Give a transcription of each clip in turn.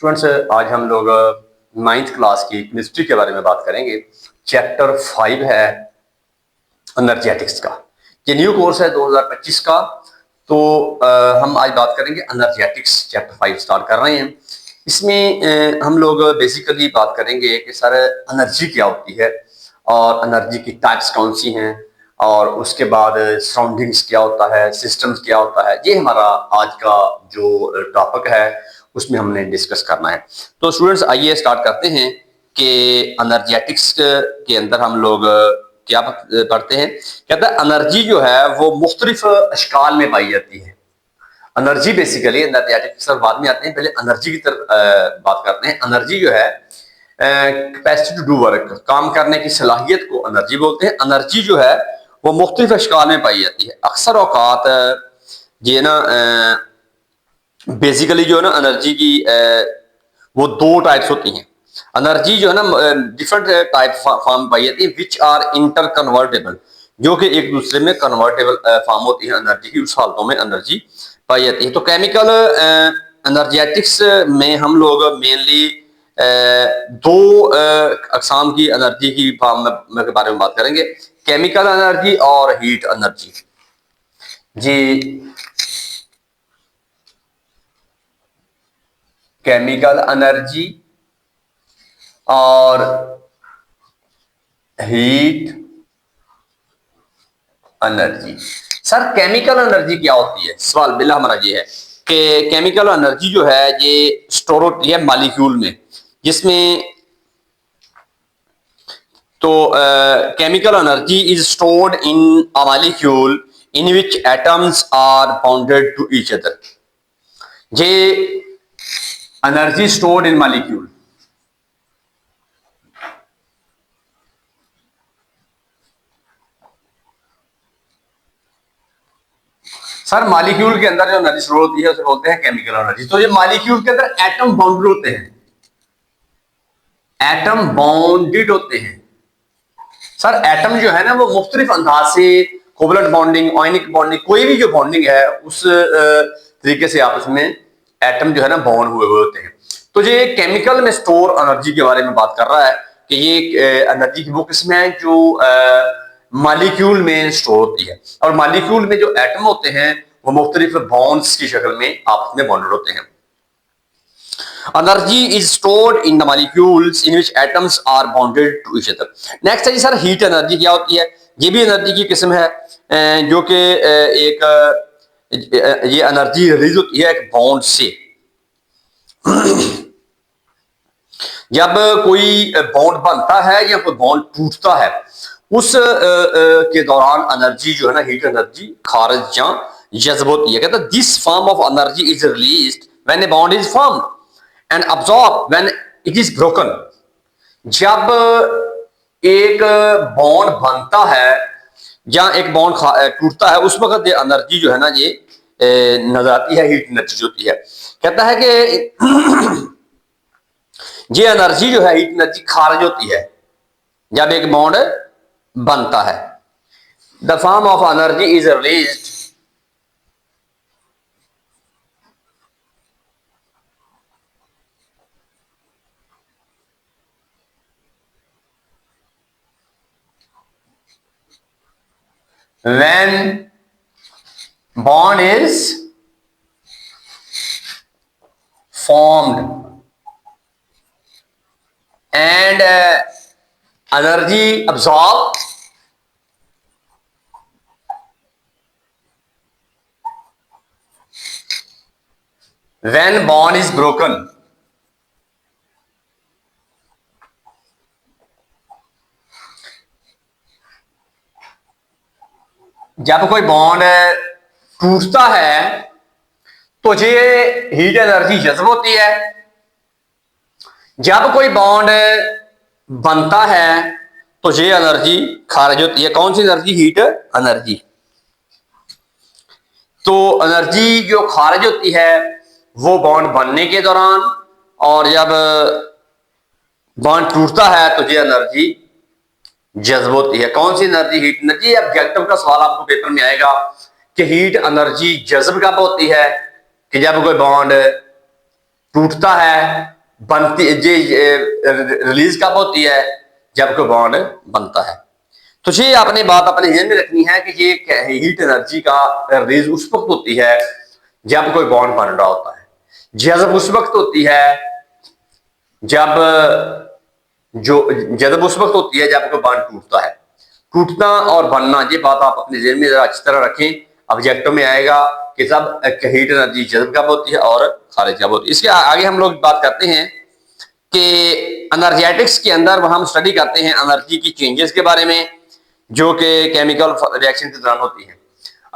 Students, आज हम लोग नाइन्थ क्लास की केमिस्ट्री के बारे में बात करेंगे। चैप्टर 5 है एनर्जेटिक्स का। ये न्यू कोर्स है 2025 का। तो हम आज बात करेंगे एनर्जेटिक्स, चैप्टर 5 स्टार्ट कर रहे हैं। इसमें हम लोग बेसिकली बात करेंगे कि सर एनर्जी क्या होती है और एनर्जी की टाइप्स कौन सी हैं, और उसके बाद सराउंडिंग्स क्या होता है, सिस्टम्स क्या होता है। ये हमारा आज का जो टॉपिक है उसमें हमने डिस्कस करना है। तो स्टूडेंट्स आइए स्टार्ट करते हैं कि एनर्जेटिक्स के अंदर हम लोग क्या पढ़ते हैं। कहता है एनर्जी जो है वो मुख्तलिफ अशकाल में पाई जाती है। एनर्जी बेसिकली एनर्जेटिक्स की बाद में आते हैं, पहले एनर्जी की तरफ बात करते हैं। एनर्जी जो है कैपेसिटी टू डू वर्क, काम करने की सलाहियत को एनर्जी बोलते हैं। एनर्जी जो है वो मुख्तलिफ अशकाल में पाई जाती है। अक्सर औकात ये ना बेसिकली जो है ना एनर्जी की वो दो टाइप्स होती हैं। एनर्जी जो है ना डिफरेंट टाइप फॉर्म पाई जाती है विच आर इंटर कन्वर्टेबल, जो कि एक दूसरे में कन्वर्टेबल फॉर्म होती है एनर्जी की। उस हालतों में एनर्जी पाई जाती है। तो केमिकल एनर्जेटिक्स में हम लोग मेनली दो अकसाम की एनर्जी की फॉर्म के बारे में बात करेंगे, केमिकल एनर्जी और हीट एनर्जी। जी, केमिकल एनर्जी और heat energy. Sir chemical energy क्या होती है? सवाल बिल्ला हमारा ये है कि केमिकल एनर्जी जो है ये स्टोर होती है मॉलिक्यूल में, जिसमें तो chemical energy is stored in a molecule in which atoms are bounded to each other. ये energy stored in molecule, sir molecule के अंदर जो एनर्जी स्टोर होती है उसे बोलते हैं केमिकल एनर्जी। तो ये मॉलिक्यूल के अंदर एटम बाउंडेड होते हैं, एटम बाउंडेड होते हैं। सर एटम जो है ना वो मुख्तलिफ अंदाज से कोवलेंट बॉन्डिंग, आयनिक बॉन्डिंग, कोई भी जो बॉन्डिंग है उस तरीके से आपस में एटम जो है ना बॉन्ड हुए हुए होते हैं। तो ये केमिकल में स्टोर एनर्जी के बारे में बात कर रहा है कि ये एनर्जी की वो किस्म है जो मॉलिक्यूल में स्टोर होती है। और मॉलिक्यूल में जो एटम होते हैं वो मुख्तलिफ बॉन्ड्स की शक्ल में आपस में बॉन्डेड होते हैं। Energy is stored in the molecules in which atoms are bonded to each other. Next है जी सर हीट एनर्जी क्या होती है? ये भी एनर्जी की किस्म है जो कि ये एनर्जी रिलीज होती है एक बॉन्ड से। जब कोई बॉन्ड बनता है या कोई बॉन्ड टूटता है उस के दौरान एनर्जी जो है ना हीट एनर्जी खारिज या जज्ब होती है। कहता है this form of energy is released when a bond is formed and absorb when it is broken. जब एक बॉन्ड बनता है या एक बॉन्ड टूटता है उस वक्त ये एनर्जी जो है ना ये नजर आती है, हीट एनर्जी होती है। कहता है कि ये एनर्जी जो है हीट एनर्जी खारिज होती है जब एक बॉन्ड बनता है। The form of energy is released when bond is formed and energy absorbed when bond is broken। जब कोई बॉन्ड टूटता है तो ये हीट एनर्जी जज्ब होती है। जब कोई बॉन्ड बनता है तो ये एनर्जी खारिज होती है। कौन सी एनर्जी? Heat energy. तो एनर्जी जो खारिज होती है वो बॉन्ड बनने के दौरान, और जब बॉन्ड टूटता है तो ये एनर्जी जज्ब होती है। कौन सी एनर्जी? Heat energy. ऑब्जेक्टिव का सवाल आपको पेपर में आएगा कि हीट एनर्जी जज्ब कब होती है? कि जब कोई बॉन्ड टूटता है बनती रिलीज कब होती है, जब कोई बॉन्ड बनता है। तो ये आपने बात अपने ध्यान में रखनी है कि ये हीट एनर्जी का रिलीज उस वक्त होती है जब कोई बॉन्ड बन रहा होता है, जज़ब उस वक्त होती है जब जज़ब उस वक्त होती है जब कोई बॉन्ड टूटता है। टूटना और बनना, ये बात आप अपने ध्यान में जरा अच्छी तरह रखें। ऑब्जेक्टिव में आएगा कि सब हीट एनर्जी जज़ब कब होती है और खारिज कब होती है। इसके आगे हम लोग बात करते हैं कि एनर्जेटिक्स के अंदर हम स्टडी करते हैं एनर्जी की चेंजेस के बारे में, जो कि केमिकल रिएक्शन के दौरान होती है।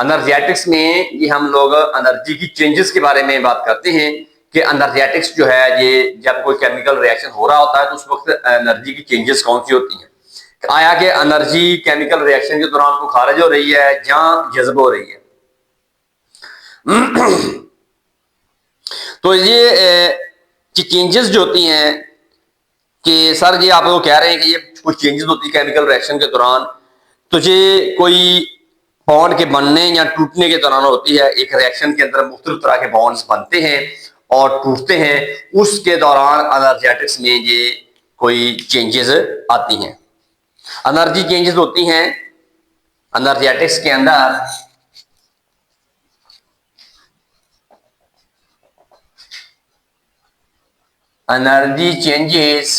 एनर्जेटिक्स में ये हम लोग एनर्जी की चेंजेस के बारे में बात करते हैं कि एनर्जेटिक्स जो है ये जब कोई केमिकल रिएक्शन हो रहा होता है तो उस वक्त एनर्जी की चेंजेस कौन सी होती हैं। आया कि एनर्जी केमिकल रिएक्शन के दौरान को खारिज हो रही है या जज्ब हो रही है। तो ये चेंजेस जो होती हैं कि सर ये आप लोग कह रहे हैं कि ये कुछ चेंजेस होती है केमिकल रिएक्शन के दौरान, तो ये कोई बॉन्ड के बनने या टूटने के दौरान होती है। एक रिएक्शन के अंदर मुख्तलिफ तरह के बॉन्ड्स बनते हैं और टूटते हैं, उसके दौरान एनर्जेटिक्स में ये कोई चेंजेस आती हैं। एनर्जी चेंजेस होती हैं एनर्जेटिक्स के अंदर energy changes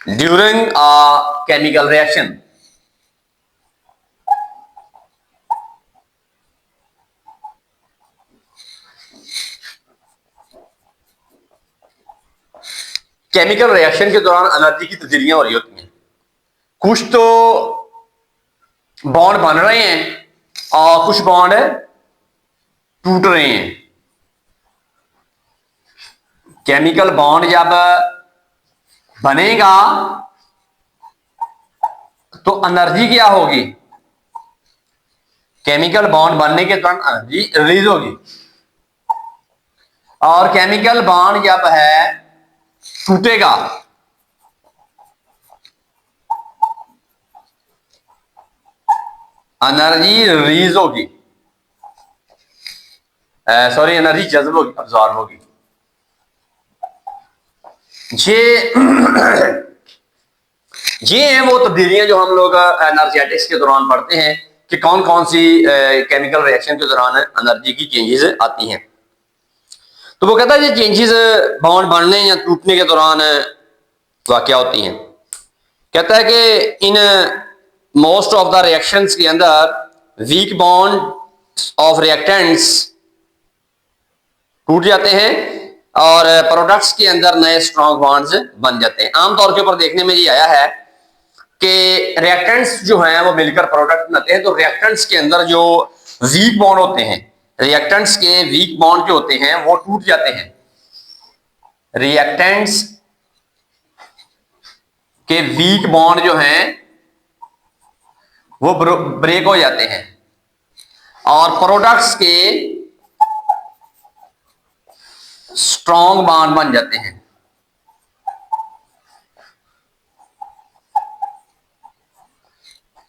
during a chemical reaction. Chemical reaction के दौरान एनर्जी की तब्दीलियां हो रही होती हैं। कुछ तो बॉन्ड बन रहे हैं और कुछ बॉन्ड टूट रहे हैं। केमिकल बॉन्ड जब बनेगा तो एनर्जी क्या होगी, केमिकल बॉन्ड बनने के दौरान एनर्जी रिलीज होगी। और केमिकल बॉन्ड जब है टूटेगा एनर्जी रिलीज होगी, सॉरी एनर्जी जज्ब होगी, अब्सॉर्ब होगी। ये हैं वो तब्दीलियां जो हम लोग एनर्जेटिक्स के दौरान पढ़ते हैं कि कौन कौन सी केमिकल रिएक्शन के दौरान एनर्जी की चेंजेस आती हैं। तो वो कहता है ये चेंजेस बॉन्ड बनने या टूटने के दौरान वाकया होती हैं। कहता है कि in most of the reactions के अंदर वीक बॉन्ड ऑफ रिएक्टेंट्स टूट जाते हैं और प्रोडक्ट्स के अंदर नए स्ट्रॉन्ग बॉन्ड्स बन जाते हैं। आमतौर के ऊपर देखने में ये आया है कि रिएक्टेंट्स जो हैं वो मिलकर प्रोडक्ट बनाते हैं। तो रिएक्टेंट्स के अंदर जो वीक बॉन्ड होते हैं, रिएक्टेंट्स के वीक बॉन्ड जो होते हैं वो टूट जाते हैं। रिएक्टेंट्स के वीक बॉन्ड जो हैं वो ब्रेक हो जाते हैं और प्रोडक्ट्स के स्ट्रॉन्ग बॉन्ड बन जाते हैं।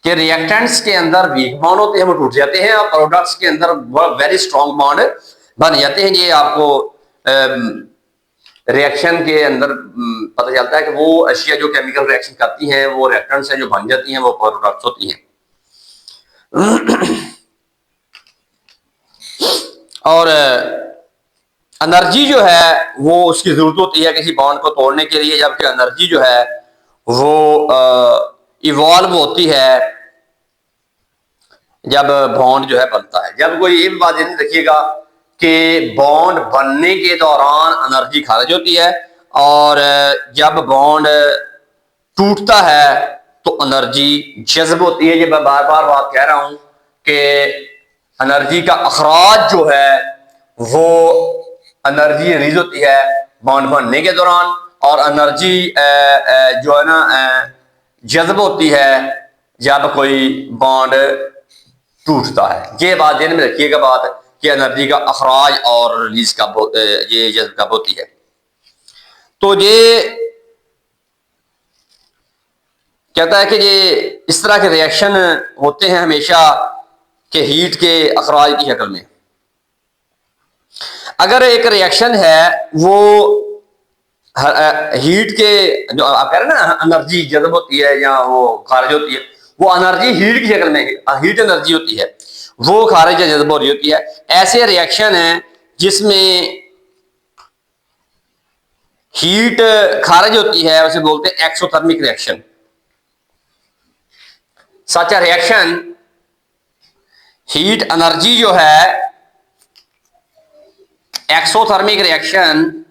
कि रिएक्टेंट्स के अंदर वीक बॉन्ड होते हैं वो टूट जाते हैं और प्रोडक्ट्स के अंदर वेरी स्ट्रॉन्ग बॉन्ड बन जाते हैं। ये आपको रिएक्शन के अंदर पता चलता है कि वो अशिया जो केमिकल रिएक्शन करती हैं वो रिएक्टेंट्स हैं जो बन जाती हैं, वो प्रोडक्ट्स होती हैं। और एनर्जी जो है वो उसकी जरूरत होती है किसी बॉन्ड को तोड़ने के लिए, जबकि एनर्जी जो है वो इवॉल्व होती है जब बॉन्ड जो है बनता है। जब कोई ये बात ध्यान रखिएगा कि बॉन्ड बनने के दौरान एनर्जी खारिज होती है और जब बॉन्ड टूटता है तो एनर्जी जज्ब होती है। ये मैं बार बार बात कह रहा हूं कि एनर्जी का अखराज जो है वो एनर्जी रिलीज होती है बॉन्ड बनने के दौरान और एनर्जी जो है ना जज्ब होती है जब कोई बॉन्ड टूटता है। ये बात ध्यान में रखिएगा बात कि एनर्जी का अखराज और रिलीज कब ये जज्ब कब होती है। तो ये कहता है कि ये इस तरह के रिएक्शन होते हैं हमेशा के हीट के अखराज की शक्ल में। अगर एक रिएक्शन है वो हीट के, जो आप कह रहे हैं ना एनर्जी जज्ब होती है या वो खारिज होती है, वो एनर्जी हीट की शक्ल में, हीट एनर्जी होती है, वो खारिज या जज्ब हो रही होती है। ऐसे रिएक्शन है जिसमें हीट खारिज होती है, उसे बोलते हैं exothermic reaction. Such a reaction, heat energy जो है, एक्सोथर्मिक रिएक्शन,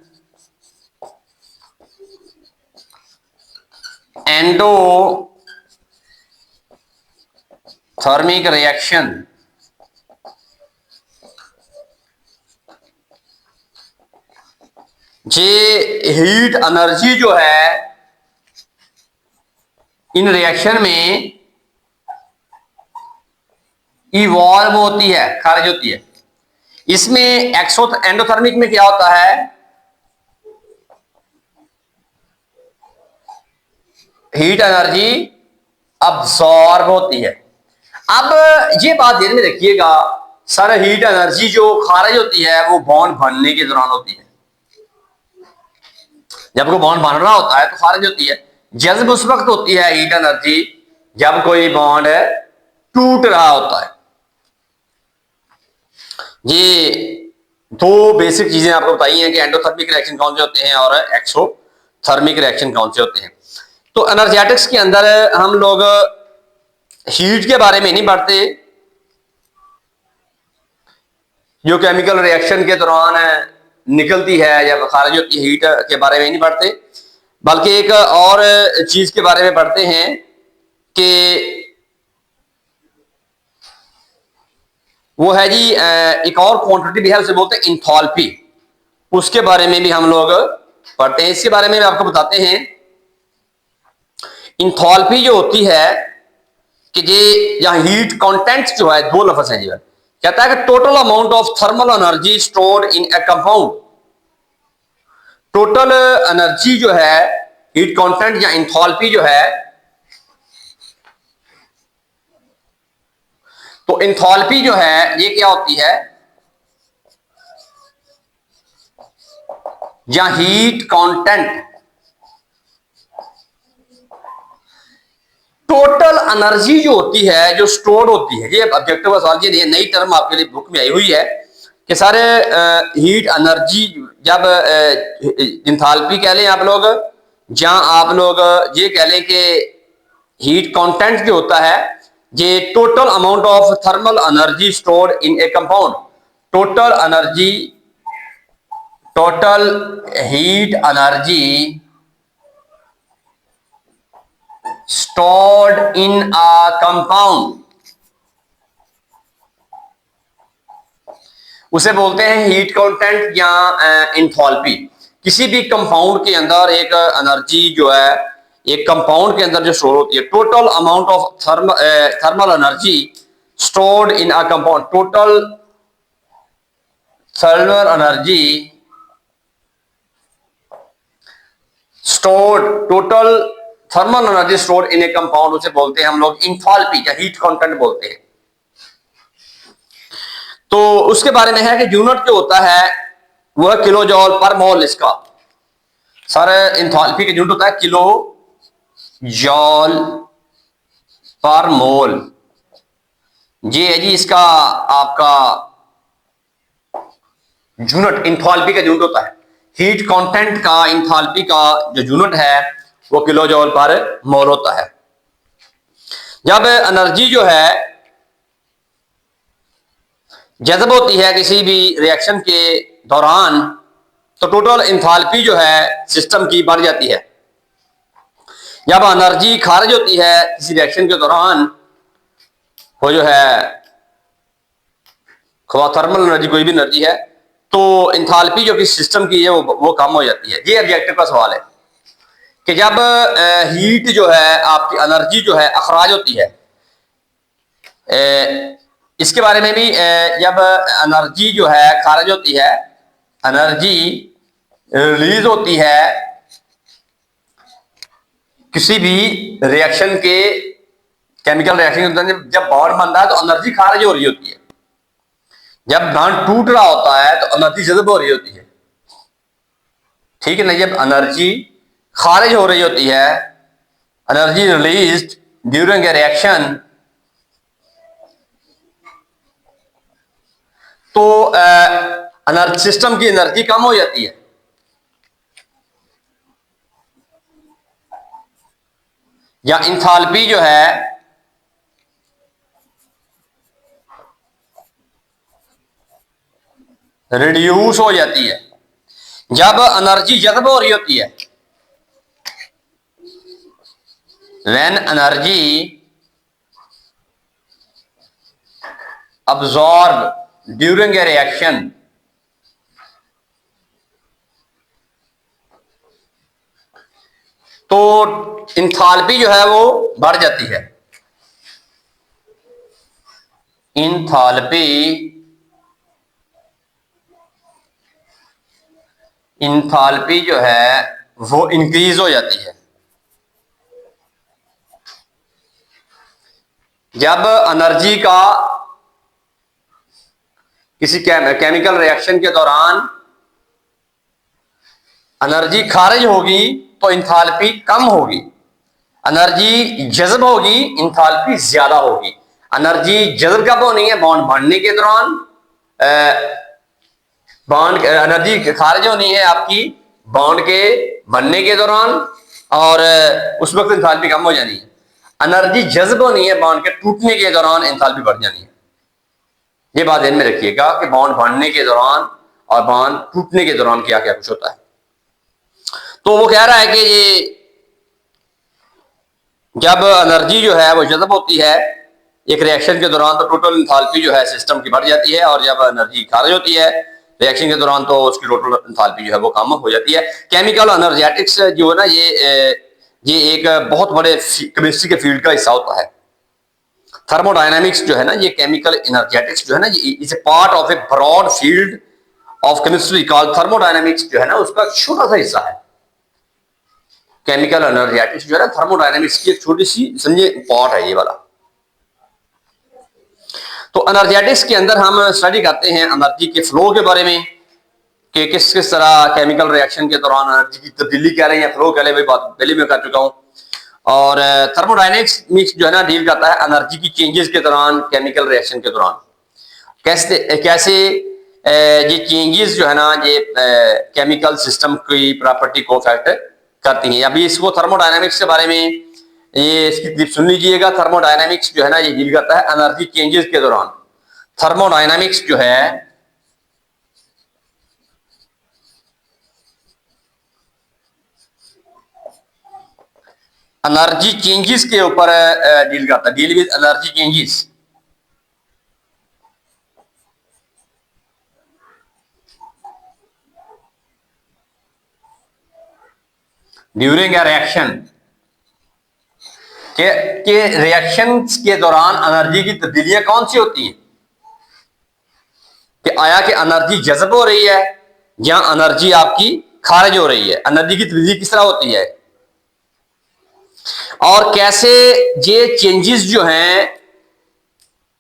एंडोथर्मिक रिएक्शन, ये हीट एनर्जी जो है इन रिएक्शन में इवॉल्व होती है, खारिज होती है। इसमें एंडोथर्मिक में क्या होता है, हीट एनर्जी अब्सॉर्ब होती है। अब ये बात ध्यान में रखिएगा, सर हीट एनर्जी जो खारिज होती है वो बॉन्ड बनने के दौरान होती है। जब कोई बॉन्ड बन रहा होता है तो खारिज होती है। जज्ब उस वक्त होती है हीट एनर्जी जब कोई बॉन्ड टूट रहा होता है। ये दो बेसिक चीजें आपको बताई हैं कि एंडोथर्मिक रिएक्शन कौन से होते हैं और एक्सोथर्मिक रिएक्शन कौन से होते हैं। तो एनर्जेटिक्स के अंदर हम लोग हीट के बारे में नहीं पढ़ते, जो केमिकल रिएक्शन के दौरान निकलती है या खारिज होती है, हीट के बारे में नहीं पढ़ते, बल्कि एक और चीज के बारे में पढ़ते हैं कि वो है जी एक और क्वांटिटी भी है, उसे बोलते हैं इंथैल्पी। उसके बारे में भी हम लोग पढ़ते हैं। इसके बारे में भी आपको बताते हैं। इंथैल्पी जो होती है कि ये यहां हीट कंटेंट जो है, दो लफ्ज हैं जी, कहता है कि total amount of thermal energy stored in A compound. Total energy जो है, हीट कंटेंट या इंथैल्पी जो है, तो इंथैल्पी जो है ये क्या होती है, या हीट कंटेंट, टोटल एनर्जी जो होती है जो स्टोर्ड होती है। ये ऑब्जेक्टिव का सवाल, ये नई टर्म आपके लिए बुक में आई हुई है कि सारे हीट एनर्जी, जब इंथैल्पी कह लें आप लोग, जहां आप लोग ये कह लें कि हीट कंटेंट जो होता है, ये total amount of thermal energy stored in A compound. Total energy, total heat energy stored in a compound, उसे बोलते हैं हीट कंटेंट या एंथैल्पी। किसी भी कंपाउंड के अंदर एक एनर्जी जो है, एक कंपाउंड के अंदर जो स्टोर होती है, total amount of thermal energy stored in a compound, total thermal energy stored, total thermal energy stored in A compound, उसे बोलते हैं हम लोग इंथैल्पी या हीट कंटेंट बोलते हैं। तो उसके बारे में है कि यूनिट जो होता है वह किलो जॉल पर मोल। इसका सर इंथैल्पी का यूनिट होता है किलो जॉल पर मोल। ये है जी इसका आपका यूनिट, इंथैल्पी का यूनिट होता है। हीट कंटेंट का इंथैल्पी का जो यूनिट है वो किलो जॉल पर मोल होता है। जब एनर्जी जो है जज्ब होती है किसी भी रिएक्शन के दौरान, तो टोटल इंथैल्पी जो है सिस्टम की बढ़ जाती है। जब एनर्जी खारिज होती है किसी रिएक्शन के दौरान, वो जो है थर्मल एनर्जी, कोई भी एनर्जी है, तो इंथैल्पी जो कि सिस्टम की है वो कम हो जाती है। ये ऑब्जेक्टिव का सवाल है कि जब हीट जो है आपकी एनर्जी जो है अखराज होती है, इसके बारे में भी जब एनर्जी जो है खारिज होती है, एनर्जी रिलीज होती है किसी भी रिएक्शन के, केमिकल रिएक्शन के अंदर जब बॉन्ड बन रहा है तो एनर्जी खारिज हो रही होती है। जब बांध टूट रहा होता है तो एनर्जी जज्ब हो रही होती है, ठीक है ना। जब एनर्जी खारिज हो रही होती है, energy released during a reaction, तो सिस्टम की एनर्जी कम हो जाती है। या इंथैल्पी जो है रिड्यूस हो जाती है। जब एनर्जी जज्ब हो रही होती है, when energy absorb during a reaction, तो इंथैल्पी जो है वो बढ़ जाती है। इंथैल्पी इंथैल्पी जो है वो इंक्रीज हो जाती है। जब एनर्जी का किसी केमिकल रिएक्शन के दौरान एनर्जी खारिज होगी तो इंथैल्पी कम होगी, एनर्जी जज्ब होगी इंथैल्पी ज्यादा होगी। एनर्जी जज्ब कब होनी है? बॉन्ड बढ़ने के दौरान। बॉन्ड एनर्जी खारिज होनी है आपकी बॉन्ड के बनने के दौरान, और उस वक्त इंथैल्पी कम हो जानी है। एनर्जी जज्ब होनी है बॉन्ड के टूटने के दौरान, इंथैल्पी बढ़ जानी है। ये बात ध्यान में रखिएगा कि बॉन्ड बढ़ने के दौरान और बॉन्ड टूटने के दौरान क्या क्या कुछ होता है। तो वो कह रहा है कि ये जब एनर्जी जो है वो जज्ब होती है एक रिएक्शन के दौरान, तो टोटल इंथैल्पी जो है सिस्टम की बढ़ जाती है, और जब एनर्जी खारिज होती है रिएक्शन के दौरान तो उसकी टोटल इंथैल्पी जो है वो कम हो जाती है। केमिकल एनर्जेटिक्स जो है ना, ये एक बहुत बड़े केमिस्ट्री के फील्ड का हिस्सा होता है। थर्मोडायनामिक्स जो है ना, ये केमिकल एनर्जेटिक्स जो है ना, ये is a part of a broad field of chemistry called thermodynamics, जो है ना उसका छोटा सा हिस्सा है। केमिकल एनर्जेटिक्स जो है ना थर्मोडायनामिक्स की एक छोटी सी समझे पार्ट है ये वाला। तो एनर्जेटिक्स के अंदर हम स्टडी करते हैं एनर्जी के फ्लो के बारे में, कि किस किस तरह केमिकल रिएक्शन के दौरान एनर्जी की तब्दीली कह रहे हैं, फ्लो कह रहे हैं, बात पहले मैं कर चुका हूं। और थर्मोडायनेमिक्स जो है ना डील करता है एनर्जी की चेंजेस के दौरान, केमिकल रिएक्शन के दौरान कैसे कैसे ये चेंजेस जो है ना ये केमिकल सिस्टम की प्रॉपर्टी को अफेक्ट करती हैं। अभी इसको थर्मोडायनामिक्स के बारे में ये इसकी क्लिप सुन लीजिएगा। थर्मोडायनामिक्स जो है ना ये डील करता है एनर्जी चेंजेस के दौरान। थर्मोडायनामिक्स जो है एनर्जी चेंजेस के ऊपर डील करता है, deal with energy changes. During a reaction के रिएक्शन के दौरान एनर्जी की तब्दीलियां कौन सी होती हैं, कि आया कि एनर्जी जज्ब हो रही है या एनर्जी आपकी खारिज हो रही है, एनर्जी की तब्दीली किस तरह होती है, और कैसे ये चेंजेस जो हैं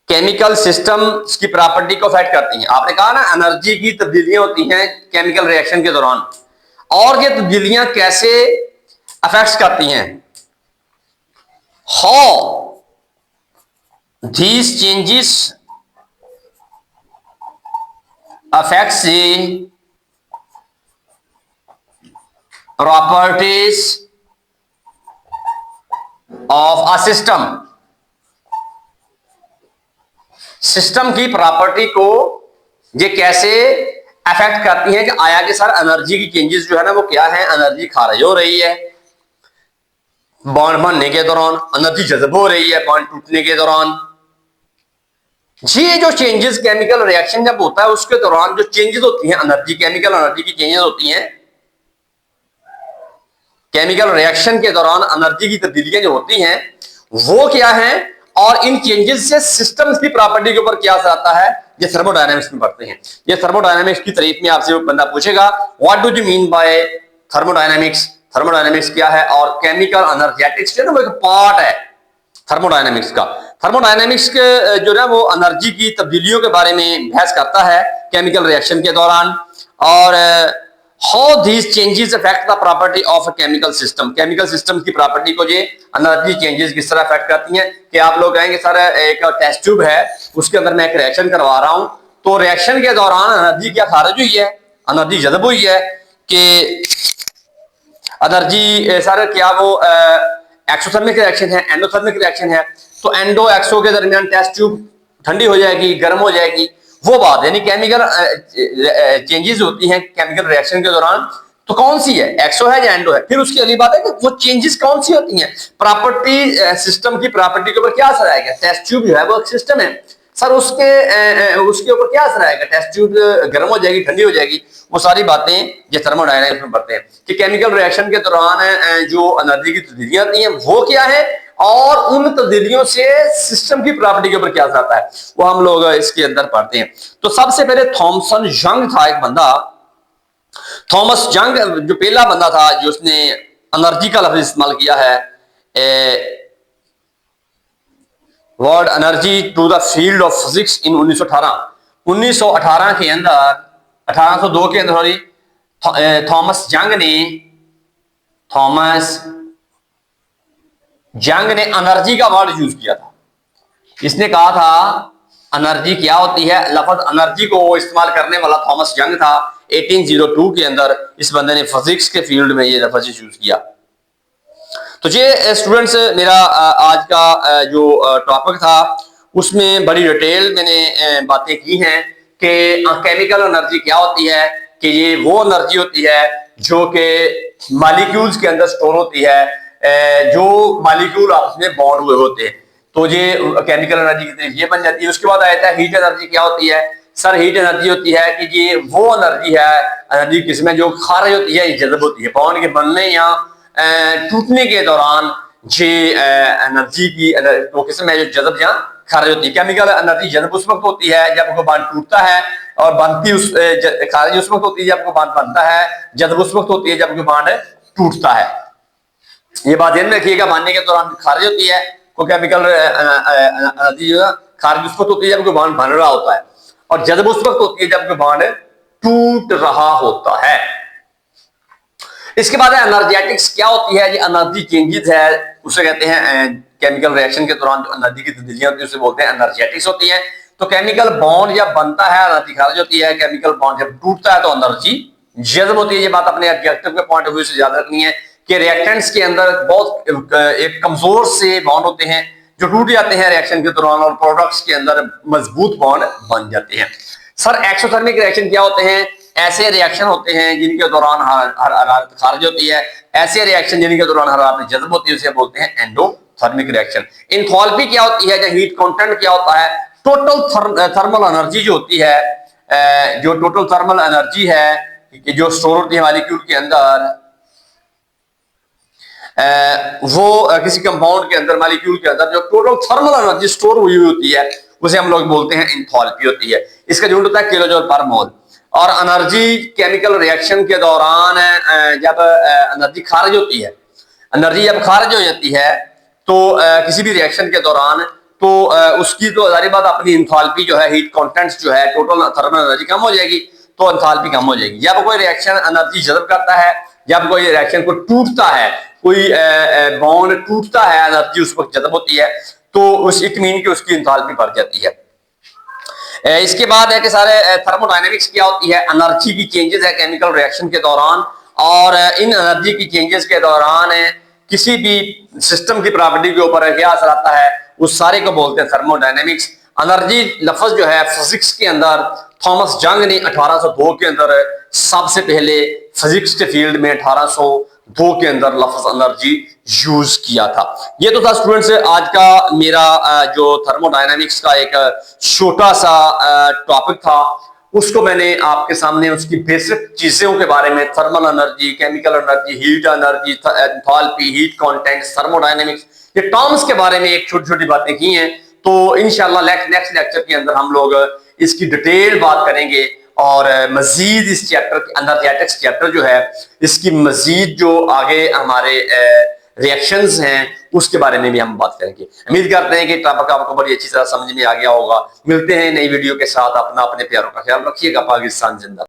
केमिकल सिस्टम की प्रॉपर्टी को अफेक्ट करती हैं। आपने कहा ना एनर्जी की तब्दीलियां होती हैं केमिकल रिएक्शन के दौरान, और ये तब्दीलियां कैसे अफेक्ट करती हैं। How these changes affects the properties of a system, system की प्रॉपर्टी को ये कैसे अफेक्ट करती हैं, कि आया कि सर एनर्जी की चेंजेस जो है ना वो क्या है, एनर्जी खारिज हो रही है बॉन्ड बनने के दौरान, एनर्जी जज्ब हो रही है बॉन्ड टूटने के दौरान। ये जो चेंजेस केमिकल रिएक्शन जब होता है उसके दौरान जो चेंजेस होती हैं एनर्जी, केमिकल एनर्जी की चेंजेस होती हैं केमिकल रिएक्शन के दौरान, एनर्जी की तब्दीलियां जो होती हैं वो क्या हैं, और इन चेंजेस से सिस्टम्स की प्रॉपर्टी के ऊपर क्या असर आता है, ये थर्मोडायनामिक्स में पढ़ते हैं। ये थर्मोडायनामिक्स की तारीफ में आपसे बंदा पूछेगा what do you mean by thermodynamics, thermodynamics क्या है, और केमिकल एनर्जेटिक्स जो है ना वो एक पार्ट है थर्मोडायनामिक्स का। थर्मोडायनेमिक्स के जो है वो एनर्जी की तब्दीलियों के बारे में बहस करता है केमिकल रिएक्शन के दौरान, और how these changes affect the property of a chemical system, chemical system की प्रॉपर्टी को ये एनर्जी चेंजेस किस तरह अफेक्ट करती हैं। कि आप लोग कहेंगे सर एक टेस्ट ट्यूब है, उसके अंदर मैं एक रिएक्शन करवा रहा हूं, तो रिएक्शन के दौरान एनर्जी क्या खारिज हुई है, एनर्जी जज़ब हुई है कि एनर्जी सर क्या वो एक्सोथर्मिक रिएक्शन है, एंडोथर्मिक रिएक्शन है, तो एंडो एक्सो के दरमियान टेस्ट ट्यूब ठंडी हो जाएगी, गर्म हो जाएगी, वो बात यानी केमिकल चेंजेस होती हैं केमिकल रिएक्शन के दौरान, तो कौन सी है, एक्सो है या एंडो है। फिर उसकी अगली बात है कि वो चेंजेस कौन सी होती हैं, प्रॉपर्टी सिस्टम की प्रॉपर्टी के ऊपर क्या असर आएगा। टेस्ट ट्यूब जो है वो एक सिस्टम है सर, उसके ऊपर क्या असर आएगा, टेस्ट ट्यूब गर्म हो जाएगी, ठंडी हो जाएगी, वो सारी बातें ये थर्मोडायनामिक्स में पढ़ते हैं कि केमिकल रिएक्शन के दौरान जो एनर्जी की तब्दीलियां आती हैं वो क्या है, और उन तब्दीलियों से सिस्टम की प्रॉपर्टी के ऊपर क्या असर आता है, वो हम लोग इसके अंदर पढ़ते हैं। तो सबसे पहले थॉमसन यंग था एक बंदा, थॉमस यंग जो पहला बंदा था जो उसने एनर्जी का लफ्ज इस्तेमाल किया है, word energy to the field of physics in 1918 के अंदर, 1802 के अंदर सॉरी, थॉमस यंग ने एनर्जी का वर्ड यूज किया था। इसने कहा था एनर्जी क्या होती है, लफ्ज एनर्जी को वो इस्तेमाल करने वाला थॉमस यंग था। 1802 के अंदर इस बंदे ने फिजिक्स के फील्ड में ये लफ्ज यूज किया। तो ये स्टूडेंट्स मेरा आज का जो टॉपिक था उसमें बड़ी डिटेल मैंने बातें की हैं कि केमिकल एनर्जी क्या होती है, कि ये वो एनर्जी होती है जो कि मॉलिक्यूल्स के अंदर स्टोर होती है, जो मॉलिक्यूल आपस में बॉन्ड हुए होते हैं, तो ये केमिकल एनर्जी की तरफ ये बन जाती है। उसके बाद आया था हीट एनर्जी क्या होती है, सर हीट एनर्जी होती है कि ये वो एनर्जी है, एनर्जी किसमें जो खारिज होती है, ये जज़ब होती है, बॉन्ड के बनने या टूटने के दौरान ये एनर्जी की वो किस्म है जो जज़ब या खारिज होती है। केमिकल एनर्जी जज़ब उस वक्त होती है जब कोई बांध टूटता है, और बनती उस खारिज उस वक्त होती है जब कोई बांध बनता है, जज़ब उस वक्त होती है जब कोई बांध टूटता है। ये बात ध्यान में रखिएगा, बांधने के दौरान खारिज होती है, कोई केमिकल एनर्जी जो है खारिज उस वक्त होती है जब कोई बांध बन रहा होता है, और जज़ब उस वक्त होती है जब कोई बांध टूट रहा होता है। इसके बाद एनर्जेटिक्स क्या होती है, ये एनर्जी चेंजेस है, उसे कहते हैं केमिकल रिएक्शन के दौरान जो एनर्जी की तब्दीलियां होती है उसे बोलते हैं एनर्जेटिक्स होती है। तो केमिकल बॉन्ड जब बनता है एनर्जी खारिज होती है, केमिकल बॉन्ड जब टूटता है तो एनर्जी जज़ब होती है। ये बात अपने ऑब्जेक्टिव के पॉइंट ऑफ व्यू से याद रखनी है कि रिएक्टेंट्स के अंदर बहुत एक कमजोर से बॉन्ड होते हैं जो टूट जाते हैं रिएक्शन के दौरान, और प्रोडक्ट्स के अंदर मजबूत बॉन्ड बन जाते हैं। सर एक्सोथर्मिक रिएक्शन क्या होते हैं, ऐसे रिएक्शन होते हैं जिनके दौरान हरारत खारिज होती है, ऐसे रिएक्शन जिनके दौरान हरारत जज़ब होती है उसे बोलते हैं एंडोथर्मिक रिएक्शन। एंथैल्पी क्या होती है, हीट कंटेंट क्या होता है, टोटल थर्मल एनर्जी जो होती है, जो टोटल थर्मल एनर्जी है जो स्टोर होती है मॉलिक्यूल के अंदर, वो किसी कंपाउंड के अंदर मॉलिक्यूल के अंदर जो टोटल थर्मल एनर्जी स्टोर हुई होती है उसे हम लोग बोलते हैं एंथैल्पी होती है। इसका यूनिट होता है किलोजूल पर मोल। और एनर्जी केमिकल रिएक्शन के दौरान जब एनर्जी खारिज होती है, एनर्जी जब खारिज हो जाती है तो किसी भी रिएक्शन के दौरान तो उसकी तो जारी बात अपनी एंथैल्पी जो है, हीट कंटेंट्स जो है, टोटल थर्मल एनर्जी कम हो जाएगी, तो एंथैल्पी कम हो जाएगी। जब कोई रिएक्शन एनर्जी जज़ब करता है, जब कोई रिएक्शन को टूटता है, कोई बॉन्ड टूटता है, एनर्जी उस वक्त जज़ब होती है, तो उस इट मीन कि उसकी एंथैल्पी बढ़ जाती है। इसके बाद है कि सारे थर्मोडायनेमिक्स क्या होती है, एनर्जी की चेंजेस है केमिकल रिएक्शन के दौरान, और इन एनर्जी की चेंजेस के दौरान किसी भी सिस्टम की प्रॉपर्टी के ऊपर क्या असर आता है, उस सारे को बोलते हैं थर्मोडायनेमिक्स। एनर्जी लफ्ज जो है फिजिक्स के अंदर थॉमस यंग ने 1802 के अंदर सबसे पहले फिजिक्स के फील्ड में 1802 के अंदर लफ्ज एनर्जी यूज किया था। ये तो था स्टूडेंट्स आज का मेरा जो थर्मोडायनामिक्स का एक छोटा सा टॉपिक था, उसको मैंने आपके सामने उसकी बेसिक चीजों के बारे में, thermal energy, chemical energy, heat energy, enthalpy, heat content, thermodynamics, ये टर्म्स के बारे में एक छोटी छोटी बातें की हैं। तो इंशाल्लाह नेक्स्ट लेक्चर के अंदर हम लोग इसकी डिटेल बात करेंगे, और मजीद इस चैप्टर एनर्जेटिक्स चैप्टर जो है इसकी मजीद जो आगे हमारे रिएक्शंस हैं उसके बारे में भी हम बात करेंगे। उम्मीद करते हैं कि टॉपिक आपको बड़ी अच्छी तरह समझ में आ गया होगा। मिलते हैं नई वीडियो के साथ। अपना अपने प्यारों का ख्याल रखिएगा। पाकिस्तान जिंदाबाद।